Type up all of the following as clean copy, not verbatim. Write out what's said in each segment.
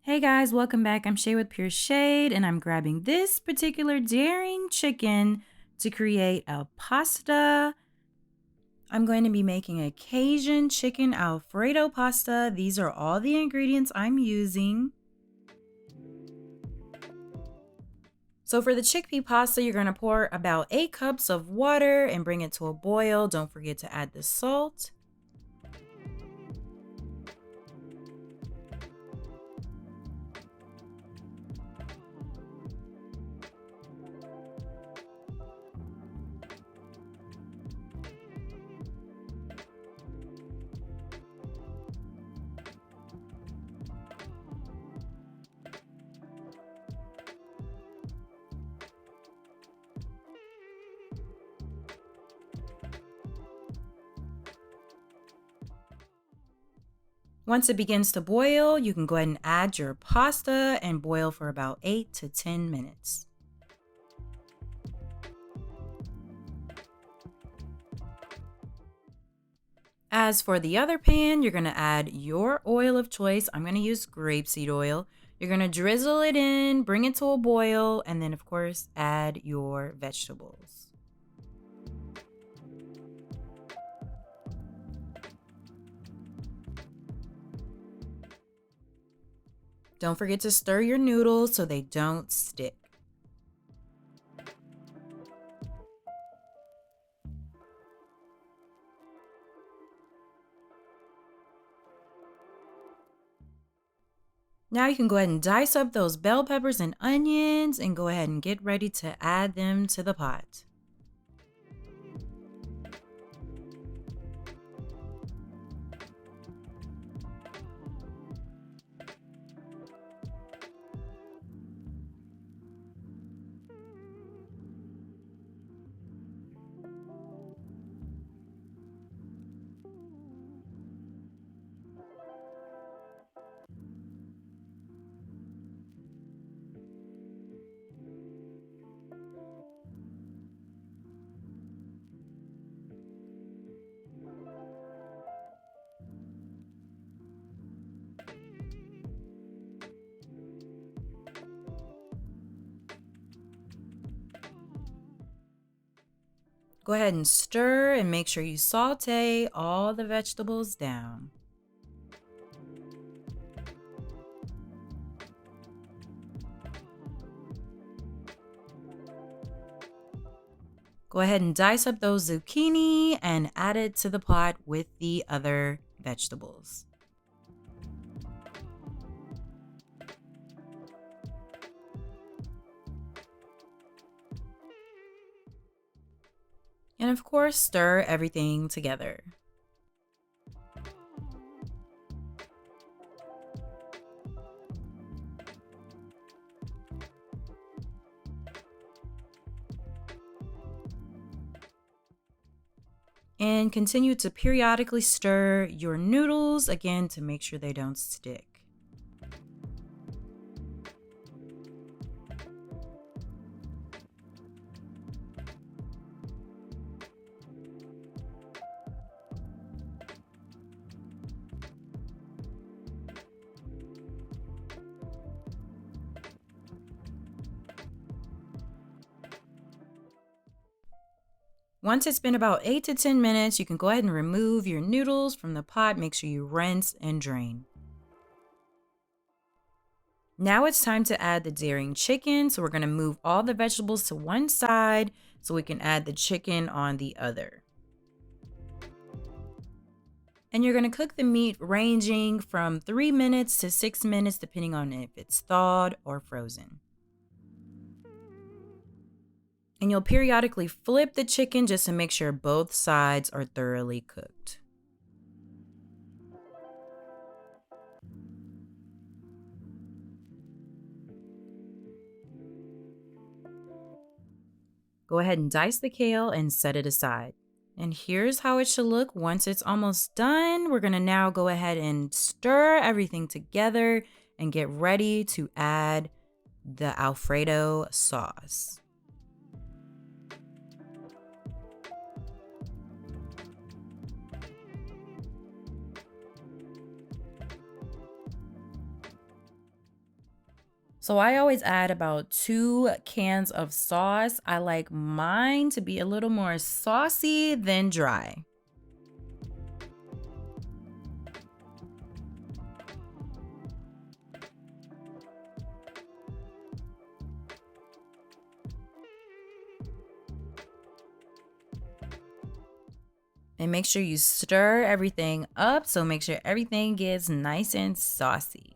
Hey guys, welcome back. I'm Shay with Pure Shade, and I'm grabbing this particular daring chicken to create a pasta. I'm going to be making a Cajun Chicken Alfredo pasta. These are all the ingredients I'm using. So for the chickpea pasta, you're going to pour about 8 cups of water and bring it to a boil. Don't forget to add the salt. Once it begins to boil, you can go ahead and add your pasta and boil for about 8 to 10 minutes. As for the other pan, you're going to add your oil of choice. I'm going to use grapeseed oil. You're going to drizzle it in, bring it to a boil, and then, of course, add your vegetables. Don't forget to stir your noodles so they don't stick. Now you can go ahead and dice up those bell peppers and onions and go ahead and get ready to add them to the pot. Go ahead and stir and make sure you saute all the vegetables down. Go ahead and dice up those zucchini and add it to the pot with the other vegetables. And of course, stir everything together. And continue to periodically stir your noodles again to make sure they don't stick. Once it's been about 8 to 10 minutes, you can go ahead and remove your noodles from the pot. Make sure you rinse and drain. Now it's time to add the daring chicken. So we're going to move all the vegetables to one side so we can add the chicken on the other. And you're going to cook the meat ranging from 3 minutes to 6 minutes, depending on if it's thawed or frozen. And you'll periodically flip the chicken just to make sure both sides are thoroughly cooked. Go ahead and dice the kale and set it aside. And here's how it should look once it's almost done. We're going to now go ahead and stir everything together and get ready to add the Alfredo sauce. So I always add about 2 cans of sauce. I like mine to be a little more saucy than dry. And make sure you stir everything up, so make sure everything gets nice and saucy.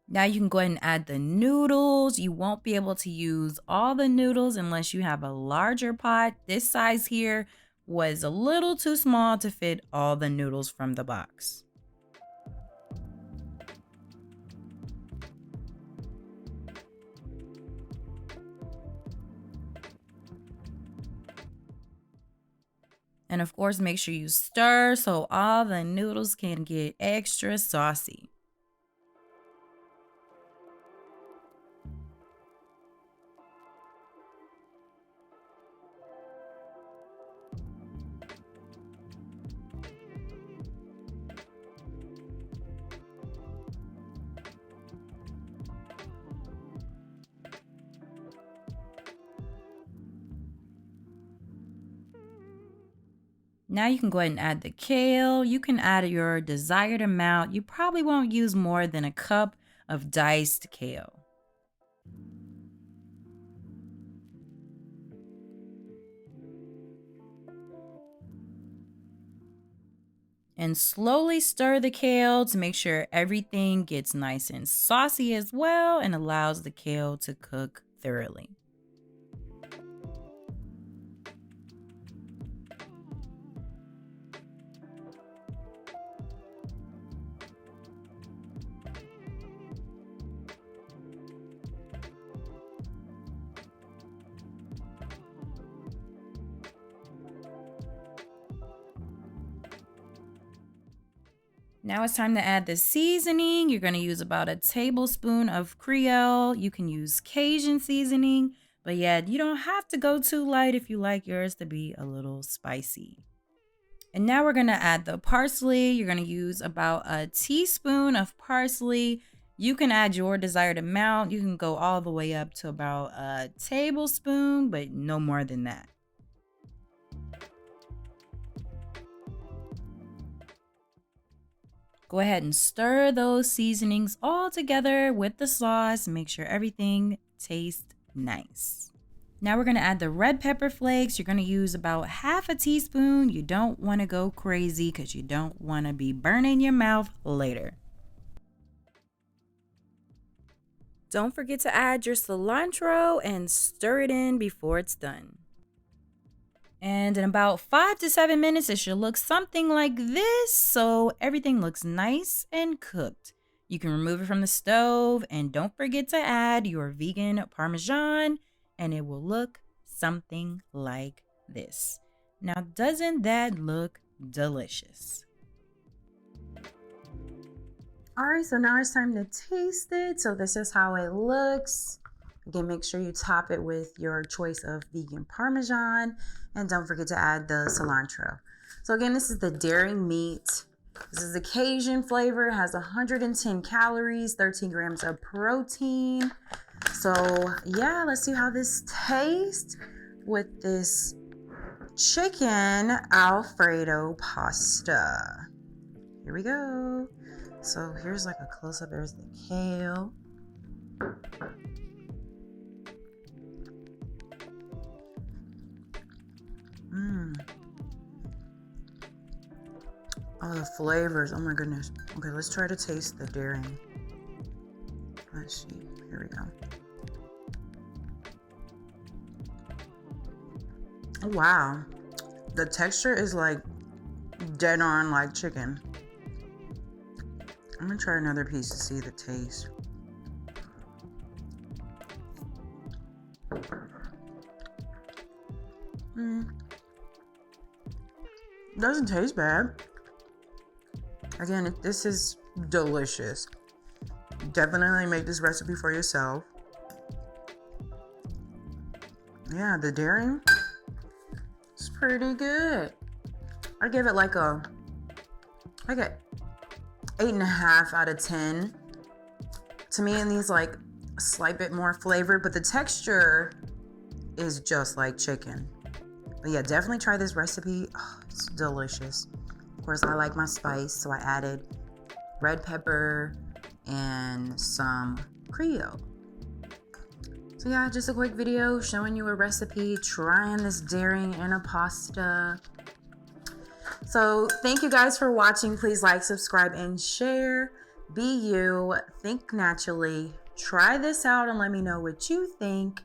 Now you can go ahead and add the noodles. You won't be able to use all the noodles unless you have a larger pot. This size here was a little too small to fit all the noodles from the box. And of course, make sure you stir so all the noodles can get extra saucy. Now you can go ahead and add the kale. You can add your desired amount. You probably won't use more than a cup of diced kale. And slowly stir the kale to make sure everything gets nice and saucy as well and allows the kale to cook thoroughly. Now it's time to add the seasoning. You're going to use about a tablespoon of Creole. You can use Cajun seasoning, but yeah, you don't have to go too light if you like yours to be a little spicy. And now we're going to add the parsley. You're going to use about a teaspoon of parsley. You can add your desired amount. You can go all the way up to about a tablespoon, but no more than that. Go ahead and stir those seasonings all together with the sauce. Make sure everything tastes nice. Now we're going to add the red pepper flakes. You're going to use about half a teaspoon. You don't want to go crazy because you don't want to be burning your mouth later. Don't forget to add your cilantro and stir it in before it's done. And in about 5 to 7 minutes, it should look something like this. So everything looks nice and cooked. You can remove it from the stove and don't forget to add your vegan Parmesan and it will look something like this. Now, doesn't that look delicious? All right, so now it's time to taste it. So this is how it looks. Again, make sure you top it with your choice of vegan Parmesan and don't forget to add the cilantro. So again, this is the dairy meat. This is the Cajun flavor. It has 110 calories, 13 grams of protein. So yeah, let's see how this tastes with this chicken Alfredo pasta. Here we go. So here's like a close-up. There's the kale. Oh, the flavors. Oh my goodness. Okay, let's try to taste the dairy. Let's see. Here we go. Oh, wow. The texture is like dead on like chicken. I'm gonna try another piece to see the taste. Doesn't taste bad. Again, this is delicious. Definitely make this recipe for yourself. Yeah, the dairy is pretty good. I give it like a 8.5 out of 10. To me, it needs like a slight bit more flavor, but the texture is just like chicken. But yeah, definitely try this recipe. Oh, it's delicious. Of course, I like my spice, so I added red pepper and some Creole. So yeah, just a quick video showing you a recipe, trying this daring in a pasta. So thank you guys for watching. Please like, subscribe, and share. Be you, think naturally, try this out and let me know what you think.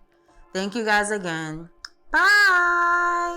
Thank you guys again. Bye.